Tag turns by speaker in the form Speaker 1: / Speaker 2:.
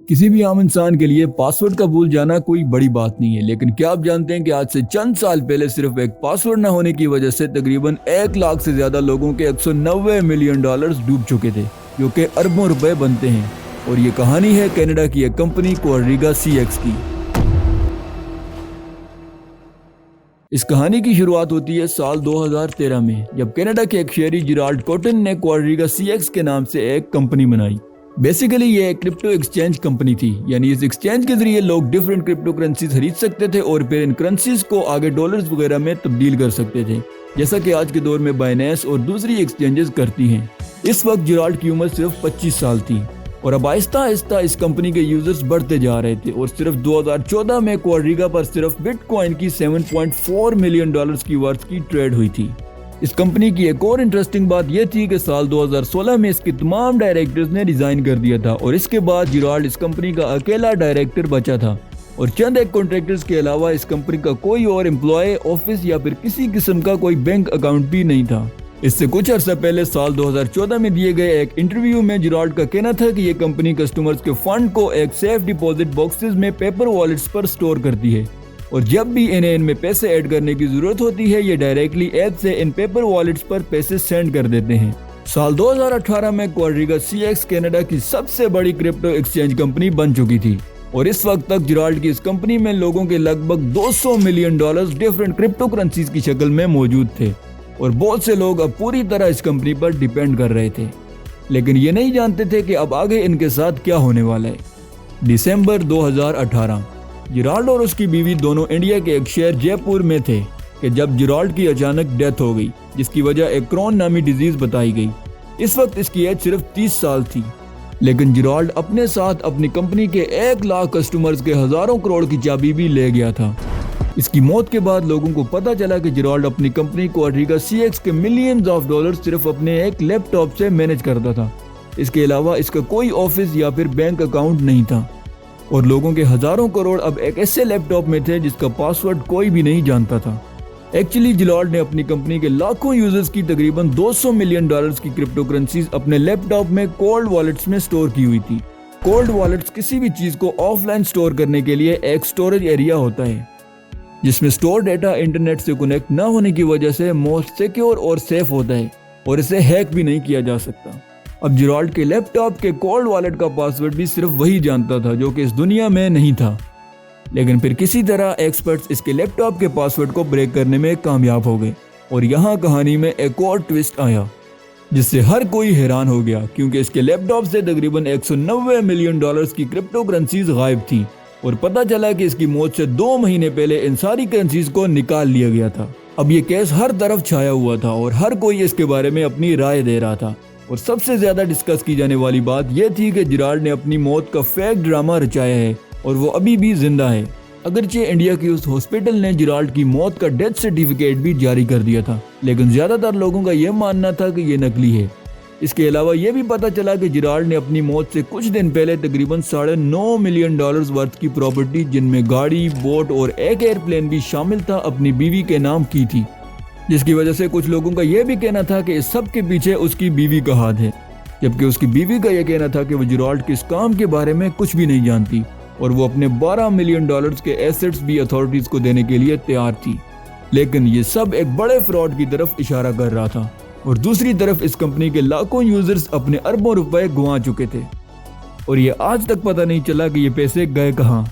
Speaker 1: किसी भी आम इंसान के लिए पासवर्ड का भूल जाना कोई बड़ी बात नहीं है, लेकिन क्या आप जानते हैं कि आज से चंद साल पहले सिर्फ एक पासवर्ड न होने की वजह से तकरीबन 1 लाख से ज्यादा लोगों के 190 मिलियन डॉलर्स डूब चुके थे, जो कि अरबों रुपए बनते हैं। और ये कहानी है कनाडा की एक कंपनी क्वाड्रिगा CX की। इस कहानी की शुरुआत होती है साल 2013 में, जब कनाडा के एक शहरी जिराल्ड कॉटन ने क्वाड्रिगा CX के नाम से एक कंपनी बनाई। बेसिकली ये एक क्रिप्टो एक्सचेंज कंपनी थी, यानी इस एक्सचेंज के जरिए लोग डिफरेंट क्रिप्टो करेंसीज खरीद सकते थे और फिर इन करेंसीज को आगे डॉलर्स वगैरह में तब्दील कर सकते थे, जैसा कि आज के दौर में बाइनेंस और दूसरी एक्सचेंजेस करती हैं। इस वक्त जिराल्ड की उम्र सिर्फ 25 साल थी और अब आहिस्ता आहिस्ता इस कंपनी के यूजर्स बढ़ते जा रहे थे और सिर्फ 2014 में क्वाड्रिगा पर सिर्फ बिटकॉइन की 7.4 मिलियन डॉलर्स की वर्थ की ट्रेड हुई थी। इस कंपनी की एक और इंटरेस्टिंग बात यह थी कि साल 2016 में इसके तमाम डायरेक्टर्स ने रिजाइन कर दिया था और इसके बाद जिराल्ड इस कंपनी का अकेला डायरेक्टर बचा था और चंद एक कॉन्ट्रैक्टर्स के अलावा इस कंपनी का कोई और एम्प्लॉय, ऑफिस या फिर किसी किस्म का कोई बैंक अकाउंट भी नहीं था। इससे कुछ अर्सा पहले साल 2014 में दिए गए एक इंटरव्यू में जिराल्ड का कहना था कि ये कंपनी कस्टमर्स के फंड को एक सेफ डिपॉजिट बॉक्सेस में पेपर वॉलेट्स पर स्टोर करती है और जब भी इन्हें इनमें पैसे ऐड करने की जरूरत होती है ये डायरेक्टली ऐप से इन पेपर वॉलेट्स पर पैसे सेंड कर देते हैं। साल 2018 में क्वाड्रिगा CX कनाडा की सबसे बड़ी क्रिप्टो एक्सचेंज कंपनी बन चुकी थी और इस वक्त तक जिराल्ड की इस कंपनी में लोगों के लगभग 200 million dollars different crypto currencies की शक्ल में मौजूद थे और बहुत से लोग अब पूरी तरह इस कंपनी पर डिपेंड कर रहे थे, लेकिन ये नहीं जानते थे कि अब आगे इनके साथ क्या होने वाला है। दिसंबर 2018 जिराल्ड और उसकी बीवी दोनों इंडिया के एक शहर जयपुर में थे कि जब जिराल्ड की अचानक डेथ हो गई, जिसकी वजह एक क्रोन नामी डिजीज बताई गई। इस वक्त इसकी एज सिर्फ 30 साल थी, लेकिन जिराल्ड अपने साथ अपनी कंपनी के 1 लाख कस्टमर्स के हजारों करोड़ की चाबी भी ले गया था। इसकी मौत के बाद लोगों को पता चला कि जिराल्ड अपनी कंपनी क्वाड्रिगा CX के मिलियंस ऑफ डॉलर सिर्फ अपने एक लैपटॉप से मैनेज करता था। इसके अलावा इसका कोई ऑफिस या फिर बैंक अकाउंट नहीं था और लोगों के हजारों करोड़ अब एक ऐसे लैपटॉप में थे जिसका पासवर्ड कोई भी नहीं जानता था। एक्चुअली जिराल्ड ने अपनी कंपनी के लाखों यूजर्स की तकरीबन 200 मिलियन डॉलर्स की क्रिप्टो करेंसीज अपने लैपटॉप में कोल्ड वॉलेट्स में स्टोर की हुई थी। कोल्ड वॉलेट्स किसी भी चीज को ऑफलाइन स्टोर करने के लिए एक स्टोरेज एरिया होता है जिसमें स्टोर डेटा इंटरनेट से कनेक्ट न होने की वजह से मोस्ट सिक्योर और सेफ होता है और इसे हैक भी नहीं किया जा सकता। अब जिराल्ड के लैपटॉप के कोल्ड वॉलेट का पासवर्ड भी सिर्फ वही जानता था जो कि इस दुनिया में नहीं था, लेकिन फिर किसी तरह एक्सपर्ट्स इसके लैपटॉप के पासवर्ड को ब्रेक करने में कामयाब हो गए और यहाँ कहानी में एक और ट्विस्ट आया जिससे हर कोई हैरान हो गया, क्योंकि इसके लैपटॉप से तकरीबन 190 मिलियन डॉलर्स की क्रिप्टो करेंसीज गायब थी और पता चला कि इसकी मौत से 2 महीने पहले इन सारी करेंसीज को निकाल लिया गया था। अब ये केस हर तरफ छाया हुआ था और हर कोई इसके बारे में अपनी राय दे रहा था और सबसे ज्यादा डिस्कस की जाने वाली बात यह थी कि जिराल्ड ने अपनी मौत का फेक ड्रामा रचाया है और वो अभी भी जिंदा है। अगरचे इंडिया के उस हॉस्पिटल ने जिराल्ड की मौत का डेथ सर्टिफिकेट भी जारी कर दिया था, लेकिन ज्यादातर लोगों का यह मानना था कि ये नकली है। इसके अलावा यह भी पता चला कि जिराल्ड ने अपनी मौत से कुछ दिन पहले तकरीबन 9.5 मिलियन डॉलर्स वर्थ की प्रॉपर्टी, जिनमें गाड़ी, बोट और एक एयरप्लेन भी शामिल था, अपनी बीवी के नाम की थी, जिसकी वजह से कुछ लोगों का यह भी कहना था कि इस सब के पीछे उसकी बीवी का हाथ है, जबकि उसकी बीवी का यह कहना था कि वो जिराल्ड के इस काम के बारे में कुछ भी नहीं जानती और वो अपने 12 मिलियन डॉलर्स के एसेट्स भी अथॉरिटीज को देने के लिए तैयार थी। लेकिन ये सब एक बड़े फ्रॉड की तरफ इशारा कर रहा था और दूसरी तरफ इस कंपनी के लाखों यूजर्स अपने अरबों रुपए गंवा चुके थे और ये आज तक पता नहीं चला कि ये पैसे गए कहाँ।